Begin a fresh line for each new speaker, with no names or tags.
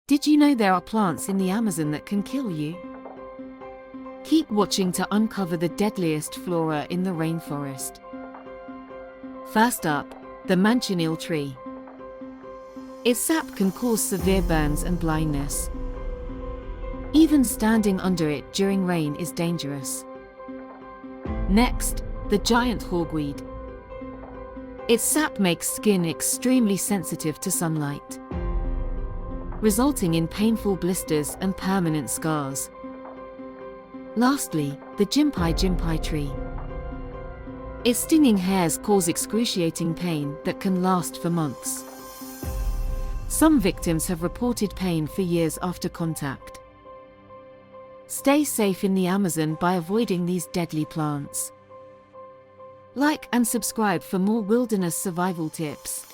Did you know there are plants in the Amazon that can kill you? Keep watching to uncover the deadliest flora in the rainforest. First up, the manchineel tree. Its sap can cause severe burns and blindness. Even standing under it during rain is dangerous. Next, the giant hogweed. Its sap makes skin extremely sensitive to sunlight, resulting in painful blisters and permanent scars. Lastly, the gympie tree. Its stinging hairs cause excruciating pain that can last for months. Some victims have reported pain for years after contact. Stay safe in the Amazon by avoiding these deadly plants. Like and subscribe for more wilderness survival tips.